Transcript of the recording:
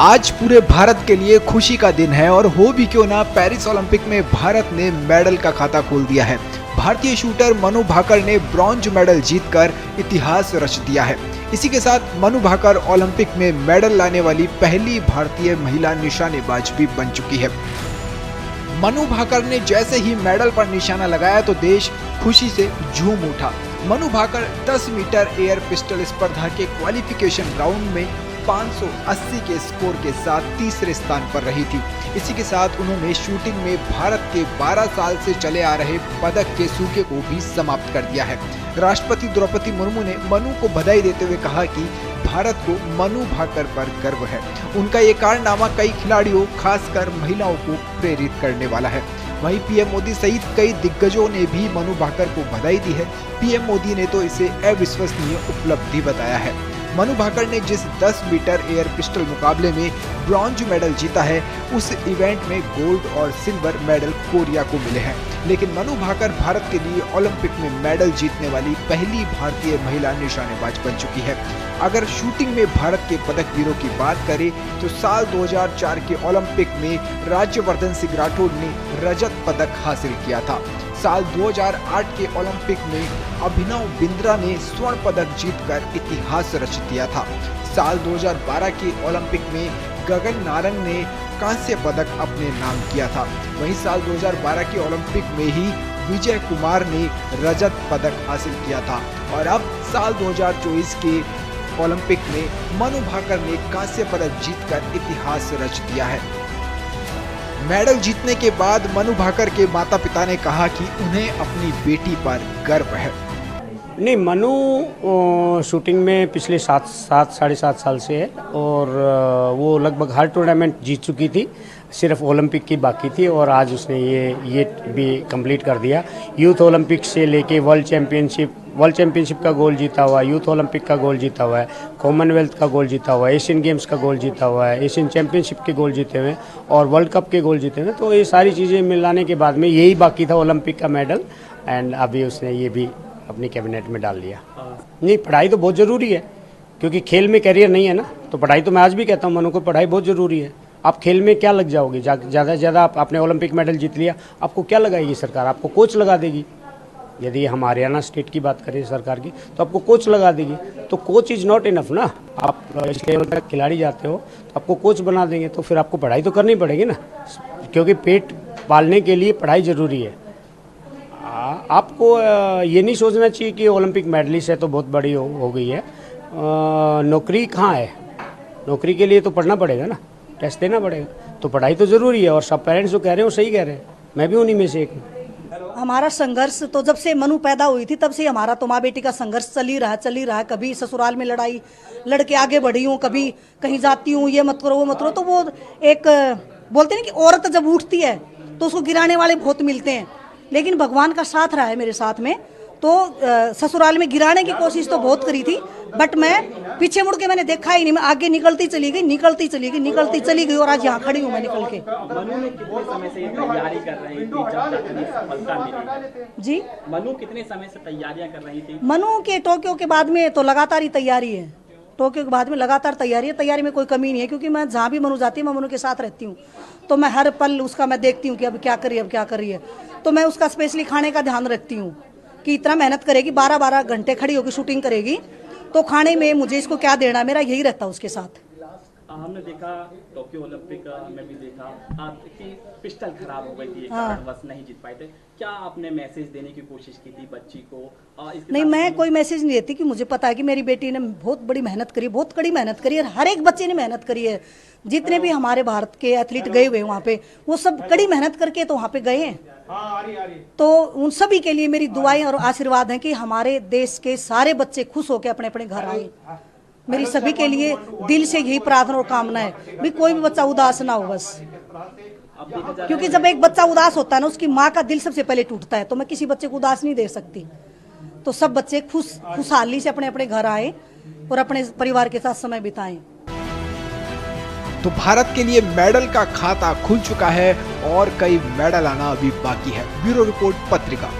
आज पूरे भारत के लिए खुशी का दिन है और हो भी क्यों ना, पेरिस ओलंपिक में भारत ने मेडल का खाता खोल दिया है। भारतीय शूटर मनु भाकर ने ब्रॉन्ज मेडल जीतकर इतिहास रच दिया है। इसी के साथ मनु भाकर ओलंपिक में मेडल लाने वाली पहली भारतीय महिला निशानेबाज भी बन चुकी है। मनु भाकर ने जैसे ही मेडल पर निशाना लगाया तो देश खुशी से झूम उठा। Manu Bhaker 10 metre air pistol स्पर्धा के क्वालिफिकेशन राउंड में 580 के स्कोर के साथ तीसरे स्थान पर रही थी। इसी के साथ उन्होंने शूटिंग में भारत के 12 साल से चले आ रहे पदक के सूखे को भी समाप्त कर दिया है। राष्ट्रपति द्रौपदी मुर्मू ने मनु को बधाई देते हुए कहा कि भारत को मनु भाकर पर गर्व है। उनका ये कारनामा कई खिलाड़ियों, खासकर महिलाओं को प्रेरित करने वाला है। वहीं पीएम मोदी सहित कई दिग्गजों ने भी मनु भाकर को बधाई दी है। पीएम मोदी ने तो इसे अविश्वसनीय उपलब्धि बताया है। मनु भाकर ने जिस 10 मीटर एयर पिस्टल मुकाबले में ब्रॉन्ज मेडल जीता है, उस इवेंट में गोल्ड और सिल्वर मेडल कोरिया को मिले हैं। लेकिन मनु भाकर भारत के लिए ओलंपिक में मेडल जीतने वाली पहली भारतीय महिला निशानेबाज बन चुकी है। अगर शूटिंग में भारत के पदक वीरों की बात करें तो साल 2004 के ओलंपिक में राज्यवर्धन सिंह राठौड़ ने रजत पदक हासिल किया था। साल 2008 के ओलंपिक में अभिनव बिंद्रा ने स्वर्ण पदक जीतकर इतिहास रच दिया था। साल 2012 के ओलंपिक में गगन नारंग ने कांस्य पदक अपने नाम किया था। वहीं साल 2012 के ओलंपिक में ही विजय कुमार ने रजत पदक हासिल किया था। और अब साल 2024 के ओलंपिक में मनु भाकर ने कांस्य पदक जीतकर इतिहास रच दिया है। मेडल जीतने के बाद मनु भाकर के माता पिता ने कहा कि उन्हें अपनी बेटी पर गर्व है। नहीं, मनु शूटिंग में पिछले 7.5 साल से है और वो लगभग हर टूर्नामेंट जीत चुकी थी। सिर्फ ओलंपिक की बाकी थी और आज उसने ये भी कंप्लीट कर दिया। यूथ ओलंपिक से लेके वर्ल्ड चैंपियनशिप का गोल्ड जीता हुआ है, यूथ ओलंपिक का गोल्ड जीता हुआ है, कॉमनवेल्थ का गोल्ड जीता हुआ है, एशियन गेम्स का गोल्ड जीता हुआ है, एशियन चैंपियनशिप के गोल्ड जीते हुए और वर्ल्ड कप के गोल्ड जीते हुए। तो ये सारी चीज़ें मिलाने के बाद में यही बाकी था ओलंपिक का मेडल, एंड अभी उसने ये भी अपनी कैबिनेट में डाल लिया। नहीं, पढ़ाई तो बहुत ज़रूरी है क्योंकि खेल में करियर नहीं है ना, तो पढ़ाई तो मैं आज भी कहता हूँ मनु को, पढ़ाई बहुत ज़रूरी है। आप खेल में क्या लग जाओगे, ज़्यादा से ज़्यादा आपने ओलंपिक मेडल जीत लिया, आपको क्या लगाएगी सरकार? आपको कोच लगा देगी। यदि हम हरियाणा स्टेट की बात करें सरकार की, तो आपको कोच लगा देगी। तो कोच इज़ नॉट इनफ ना। आप इस लेवल तक खिलाड़ी जाते हो तो आपको कोच बना देंगे, तो फिर आपको पढ़ाई तो करनी पड़ेगी ना, क्योंकि पेट पालने के लिए पढ़ाई ज़रूरी है। आपको ये नहीं सोचना चाहिए कि ओलंपिक मेडलिस्ट है तो बहुत बड़ी हो गई है। नौकरी कहाँ है? नौकरी के लिए तो पढ़ना पड़ेगा ना, टेस्ट देना पड़ेगा, तो पढ़ाई तो ज़रूरी है। और सब पेरेंट्स जो कह रहे हैं वो सही कह रहे हैं, मैं भी उन्हीं में से एक हूँ। हमारा संघर्ष तो जब से मनु पैदा हुई थी तब से हमारा तो माँ बेटी का संघर्ष चल ही रहा है। कभी ससुराल में लड़ाई लड़के आगे बढ़ी हूँ, कभी कहीं जाती हूँ, ये मत करो वो मत करो। तो वो एक बोलते हैं कि औरत जब उठती है तो उसको गिराने वाले बहुत मिलते हैं, लेकिन भगवान का साथ रहा है मेरे साथ में। तो ससुराल में गिराने की कोशिश तो बहुत करी थी, बट मैं पीछे मुड़ के मैंने देखा ही नहीं। मैं आगे निकलती चली गई और आज यहाँ खड़ी हूँ मैं निकल के। मनु ने कितने समय से तैयारी कर रही थी जब तक इतनी सफलता मिली? जी, मनु कितने समय से तैयारियां कर रही थी? मनु के टोक्यो के बाद में तो लगातार ही तैयारी है। टोक्यो के बाद में लगातार तैयारी है। तैयारी में कोई कमी नहीं है, क्योंकि मैं जहाँ भी मनु जाती है मैं मनु के साथ रहती हूँ। तो मैं हर पल उसका मैं देखती हूँ कि अब क्या करी है। तो मैं उसका स्पेशली खाने का ध्यान रखती हूँ कि इतना मेहनत करेगी, 12-12 घंटे खड़ी होकर शूटिंग करेगी, तो खाने में मुझे इसको क्या देना, मेरा यही रहता है उसके साथ। हमने देखा टोक्यो ओलंपिक में भी देखा कि पिस्टल खराब हो गई थी, बस नहीं जीत पाए थे। क्या आपने मैसेज देने की कोशिश की थी बच्ची को? नहीं, मैं कोई मैसेज नहीं देती, कि मुझे पता है कि मेरी बेटी ने बहुत बड़ी मेहनत करी, बहुत कड़ी मेहनत करी है। हर एक बच्चे ने मेहनत करी है। जितने भी हमारे भारत के एथलीट गए हुए वहाँ पे, वो सब कड़ी मेहनत करके तो वहाँ पे गए हैं। तो उन सभी के लिए मेरी दुआएं और आशीर्वाद हैं कि हमारे देश के सारे बच्चे खुश होकर अपने अपने घर आए। मेरी सभी के लिए दिल से यही प्रार्थना और कामना है भी कोई भी बच्चा उदास ना हो बस, क्योंकि जब एक बच्चा उदास होता है ना, उसकी माँ का दिल सबसे पहले टूटता है। तो मैं किसी बच्चे को उदास नहीं दे सकती। तो सब बच्चे खुशहाली से अपने अपने घर आए और अपने परिवार के साथ समय बिताएं। तो भारत के लिए मेडल का खाता खुल चुका है और कई मेडल आना अभी बाकी है। ब्यूरो रिपोर्ट पत्रिका।